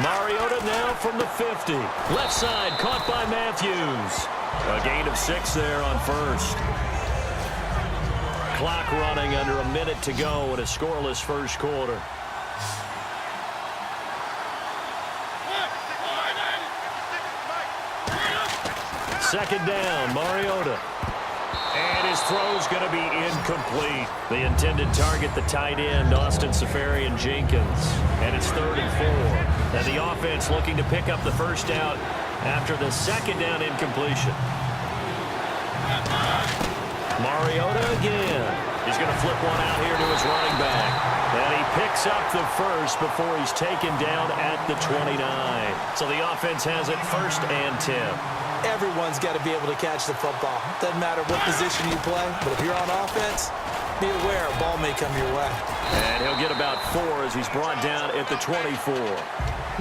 Mariota now from the 50. Left side caught by Matthews. A gain of 6 there on first. Clock running under a minute to go in a scoreless first quarter. Second down, Mariota. And his throw's going to be incomplete. The intended target, the tight end, Austin Seferian-Jenkins. And it's 3rd and 4. And the offense looking to pick up the first down after the second down incompletion. Mariota again. He's going to flip one out here to his running back. And he picks up the first before he's taken down at the 29. So the offense has it 1st and 10. Everyone's got to be able to catch the football. Doesn't matter what position you play, but if you're on offense, be aware a ball may come your way. And he'll get about 4 as he's brought down at the 24.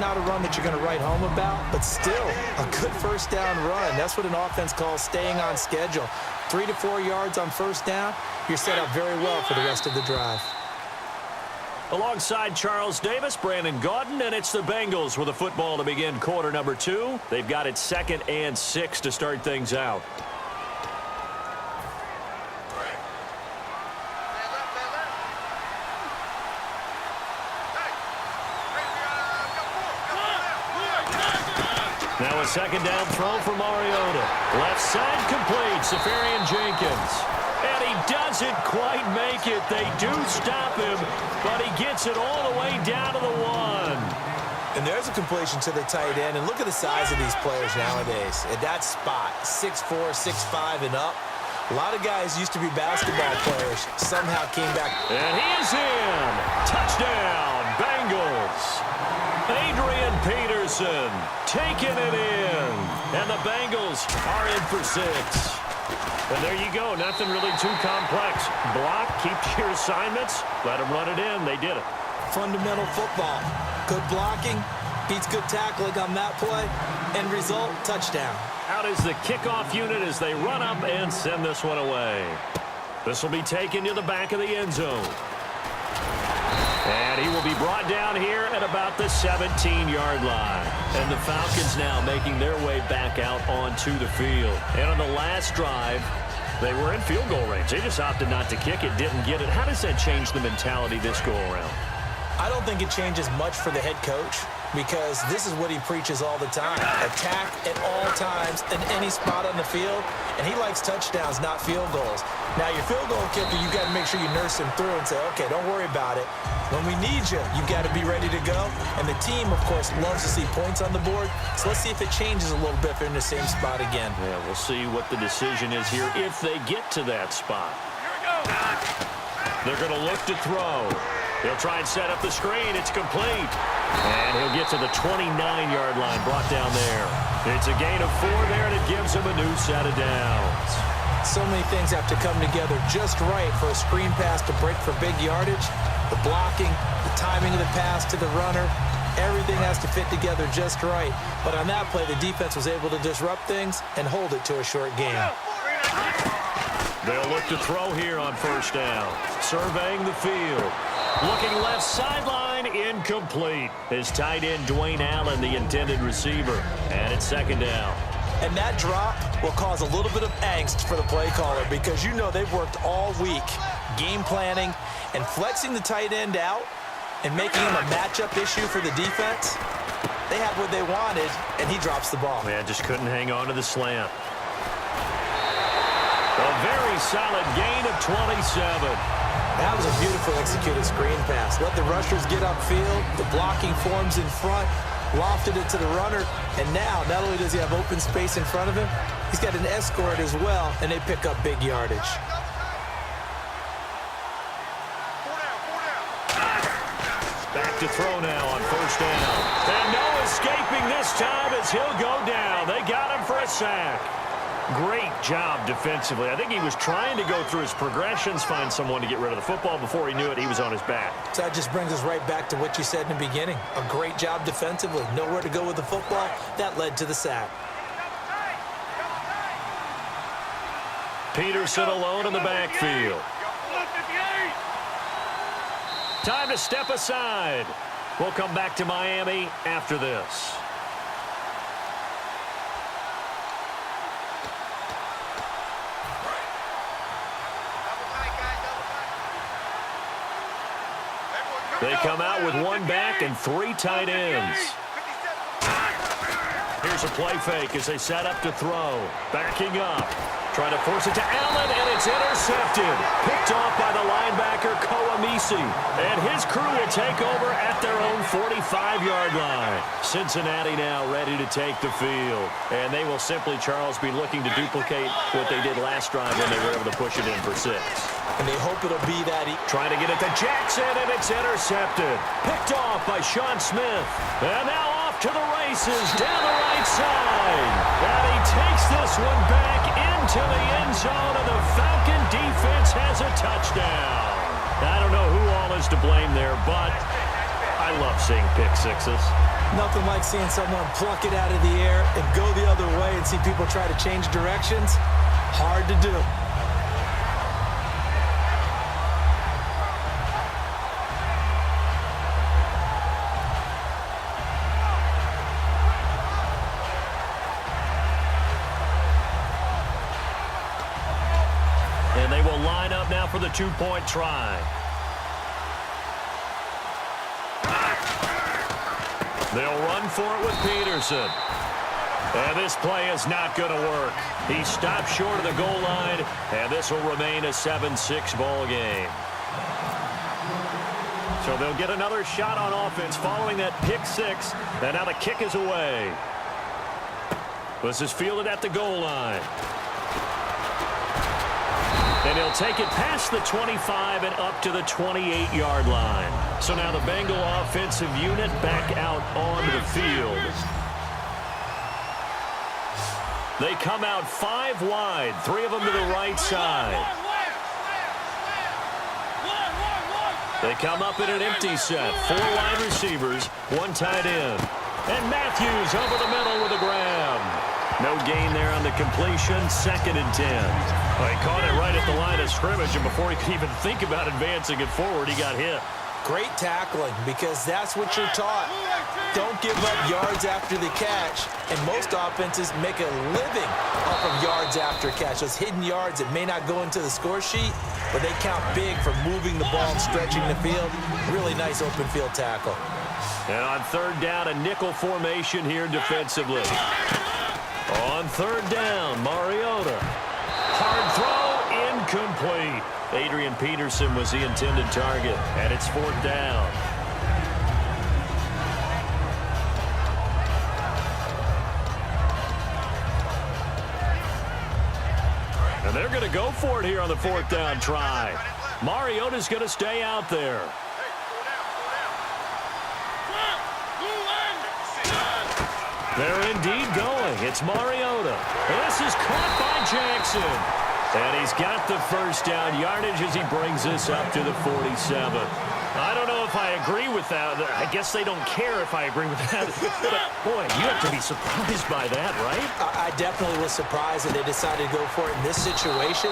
Not a run that you're going to write home about, but still a good first down run. That's what an offense calls staying on schedule. 3 to 4 yards on first down, you're set up very well for the rest of the drive. Alongside Charles Davis, Brandon Gaudin, and it's the Bengals with a football to begin quarter number 2. They've got it 2nd and 6 to start things out. Now a second down throw for Mariota. Left side complete, Seferian-Jenkins. And he doesn't quite make it. They do stop him, but he gets it all the way down to the 1. And there's a completion to the tight end. And look at the size of these players nowadays. At that spot, 6'4", 6'5", and up. A lot of guys used to be basketball players. Somehow came back. And he's in. Touchdown, Bengals. Adrian Peterson taking it in. And the Bengals are in for 6. And there you go. Nothing really too complex. Block, keep your assignments, let them run it in. They did it. Fundamental football. Good blocking, beats good tackling on that play. End result, touchdown. Out is the kickoff unit as they run up and send this one away. This will be taken to the back of the end zone. And he will be brought down here at about the 17-yard line. And the Falcons now making their way back out onto the field. And on the last drive, they were in field goal range. They just opted not to kick it, didn't get it. How does that change the mentality this go-around? I don't think it changes much for the head coach because this is what he preaches all the time. Attack at all times in any spot on the field, and he likes touchdowns, not field goals. Now, your field goal kicker, you got to make sure you nurse him through and say, okay, don't worry about it. When we need you, you've got to be ready to go. And the team, of course, loves to see points on the board. So let's see if it changes a little bit if they're in the same spot again. Yeah, we'll see what the decision is here if they get to that spot. They're going to look to throw. He'll try and set up the screen. It's complete. And he'll get to the 29-yard line, brought down there. It's a gain of 4 there, and it gives him a new set of downs. So many things have to come together just right for a screen pass to break for big yardage. The blocking, the timing of the pass to the runner, everything has to fit together just right. But on that play, the defense was able to disrupt things and hold it to a short game. They'll look to throw here on first down. Surveying the field. Looking left sideline, incomplete. His tight end, Dwayne Allen, the intended receiver. And it's second down. And that drop will cause a little bit of angst for the play caller because you know they've worked all week game planning and flexing the tight end out and making him a matchup issue for the defense. They had what they wanted, and he drops the ball. Man, just couldn't hang on to the slant. A very solid gain of 27. That was a beautiful executed screen pass. Let the rushers get upfield. The blocking forms in front. Lofted it to the runner. And now, not only does he have open space in front of him, he's got an escort as well, and they pick up big yardage. Back to throw now on first down. And no escaping this time as he'll go down. They got him for a sack. Great job defensively. I think he was trying to go through his progressions, find someone to get rid of the football. Before he knew it, he was on his back. So that just brings us right back to what you said in the beginning. A great job defensively. Nowhere to go with the football. That led to the sack. Peterson alone in the backfield. Time to step aside. We'll come back to Miami after this. They come out with one back and 3 tight ends. Here's a play fake as they set up to throw. Backing up. Trying to force it to Allen, and it's intercepted. Picked off by the linebacker, Koamisi. And his crew will take over at their own 45-yard line. Cincinnati now ready to take the field. And they will simply, Charles, be looking to duplicate what they did last drive when they were able to push it in for 6. And they hope it'll be that. Trying to get it to Jackson, and it's intercepted. Picked off by Sean Smith. And now off to the races down the right side. And he takes this one back into the end zone, and the Falcon defense has a touchdown. I don't know who all is to blame there, but I love seeing pick sixes. Nothing like seeing someone pluck it out of the air and go the other way and see people try to change directions. Hard to do. And they will line up now for the 2-point try. They'll run for it with Peterson. And this play is not going to work. He stopped short of the goal line, and this will remain a 7-6 ball game. So they'll get another shot on offense following that pick 6, and now the kick is away. This is fielded at the goal line. And he'll take it past the 25 and up to the 28-yard line. So now the Bengal offensive unit back out onto the field. They come out 5 wide, 3 of them to the right side. They come up in an empty set, 4 wide receivers, 1 tight end. And Matthews over the middle with a grab. No gain there on the completion, 2nd and 10. Well, he caught it right at the line of scrimmage, and before he could even think about advancing it forward, he got hit. Great tackling, because that's what you're taught. Don't give up yards after the catch, and most offenses make a living off of yards after catch. Those hidden yards that may not go into the score sheet, but they count big for moving the ball and stretching the field. Really nice open field tackle. And on 3rd down, a nickel formation here defensively. On 3rd down, Mariota. Hard throw, incomplete. Adrian Peterson was the intended target, and it's 4th down. And they're going to go for it here on the 4th down try. Mariota's going to stay out there. They're indeed going. It's Mariota. This is caught by Jackson. And he's got the 1st down yardage as he brings this up to the 47. I don't know if I agree with that. I guess they don't care if I agree with that. But, boy, you have to be surprised by that, right? I definitely was surprised that they decided to go for it in this situation.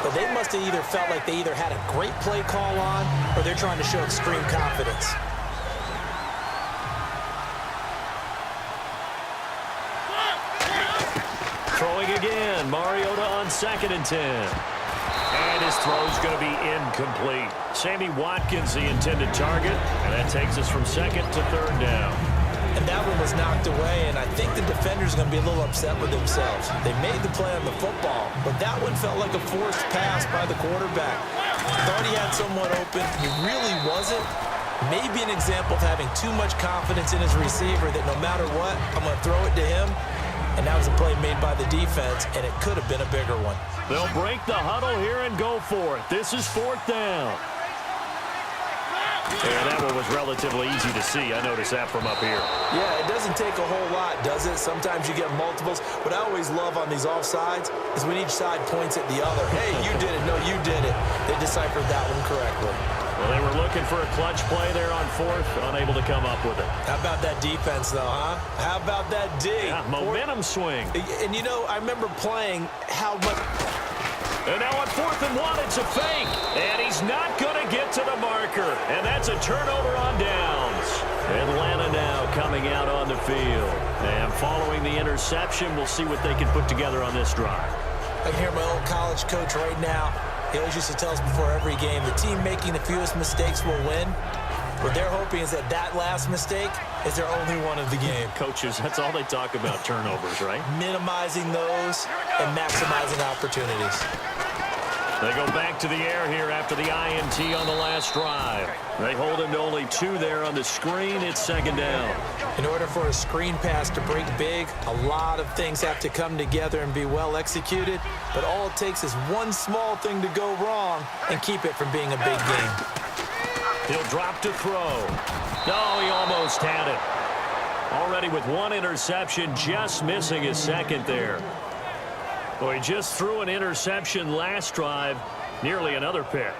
But they must have either felt like they either had a great play call on or they're trying to show extreme confidence. Throwing again, Mariota on 2nd and 10. And his throw's going to be incomplete. Sammy Watkins, the intended target, and that takes us from 2nd to 3rd down. And that one was knocked away, and I think the defender's going to be a little upset with themselves. They made the play on the football, but that one felt like a forced pass by the quarterback. Thought he had someone open. He really wasn't. Maybe an example of having too much confidence in his receiver that no matter what, I'm going to throw it to him. And that was a play made by the defense, and it could have been a bigger one. They'll break the huddle here and go for it. This is 4th down. And that one was relatively easy to see. I noticed that from up here. Yeah, it doesn't take a whole lot, does it? Sometimes you get multiples. What I always love on these offsides is when each side points at the other. Hey, you did it. No, you did it. They deciphered that one correctly. Well, they were looking for a clutch play there on 4th, unable to come up with it. How about that defense, though, huh? How about that D? Yeah, momentum swing. And, you know, I remember playing how much... And now on 4th and 1, it's a fake. And he's not going to get to the marker. And that's a turnover on downs. Atlanta now coming out on the field. And following the interception, we'll see what they can put together on this drive. I can hear my old college coach right now. He always used to tell us before every game, the team making the fewest mistakes will win. What they're hoping is that that last mistake is their only one of the game. Coaches, that's all they talk about, turnovers, right? Minimizing those and maximizing opportunities. They go back to the air here after the INT on the last drive. They hold him to only 2 there on the screen. It's second down. In order for a screen pass to break big, a lot of things have to come together and be well executed. But all it takes is one small thing to go wrong and keep it from being a big game. He'll drop to throw. No, he almost had it. Already with 1 interception, just missing his second there. Well, he just threw an interception last drive, nearly another pick.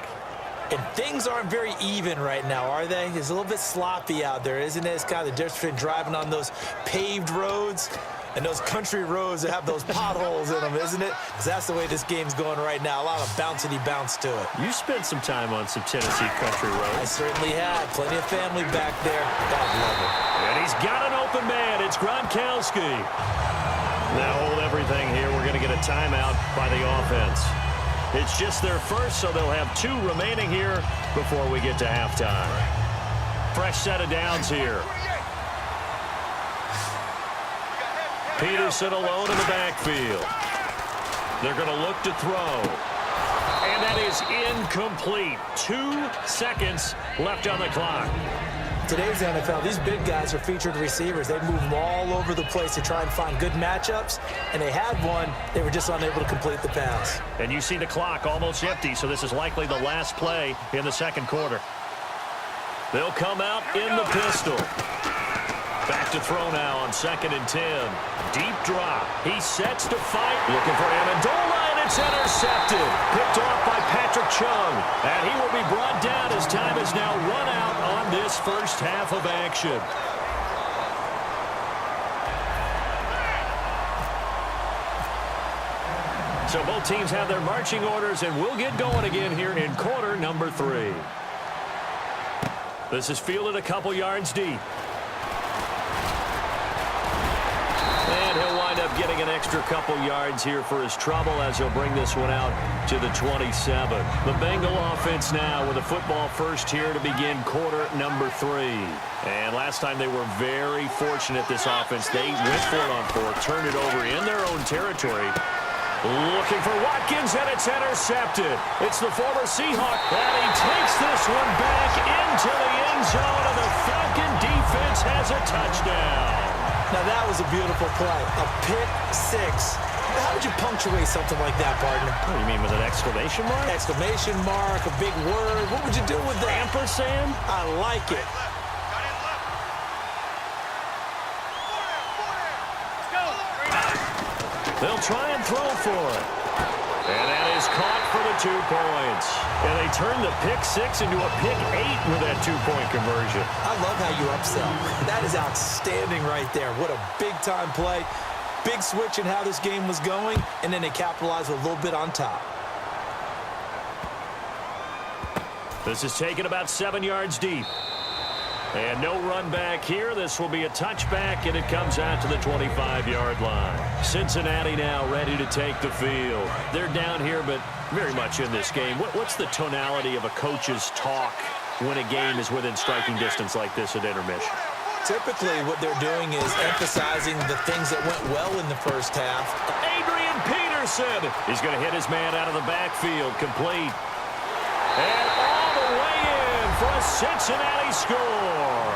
And things aren't very even right now, are they? It's a little bit sloppy out there, isn't it? It's kind of the difference between driving on those paved roads and those country roads that have those potholes in them, isn't it? Because that's the way this game's going right now. A lot of bouncy bounce to it. You spent some time on some Tennessee country roads. I certainly have. Plenty of family back there. God love it. And he's got an open man. It's Gronkowski. Now hold everything here. We're going to get a timeout by the offense. It's just their first, so they'll have 2 remaining here before we get to halftime. Fresh set of downs here. Peterson alone in the backfield. They're going to look to throw. And that is incomplete. 2 seconds left on the clock. Today's NFL, these big guys are featured receivers. They move them all over the place to try and find good matchups, and they had one. They were just unable to complete the pass. And you see the clock almost empty, so this is likely the last play in the second quarter. They'll come out in the pistol. Back to throw now on 2nd and 10. Deep drop. He sets to fight. Looking for Amendola, and it's intercepted. Picked off by Patrick Chung. And he will be brought down as time is now run out on this first half of action. So both teams have their marching orders, and we'll get going again here in quarter number 3. This is fielded a couple yards deep. And he'll wind up getting an extra couple yards here for his trouble as he'll bring this one out to the 27. The Bengal offense now with a football first here to begin quarter number 3. And last time they were very fortunate, this offense. They went for it on 4, turned it over in their own territory. Looking for Watkins, and it's intercepted. It's the former Seahawk, and he takes this one back into the end zone, and the Falcon defense has a touchdown. Now, that was a beautiful play. A pick 6. How would you punctuate something like that, partner? Oh, you mean with an exclamation mark? Exclamation mark, a big word. What would you do with that? Ampersand? I like it. They'll try and throw for it. And that is caught for the 2 points. And they turn the pick 6 into a pick 8 with that 2-point conversion. I love how you upsell. That is outstanding right there. What a big-time play. Big switch in how this game was going, and then they capitalized with a little bit on top. This is taken about 7 yards deep. And no run back here. This will be a touchback, and it comes out to the 25-yard line. Cincinnati now ready to take the field. They're down here, but very much in this game. What's the tonality of a coach's talk when a game is within striking distance like this at intermission? Typically, what they're doing is emphasizing the things that went well in the first half. Adrian Peterson is going to hit his man out of the backfield, complete. And all the way in for a Cincinnati score.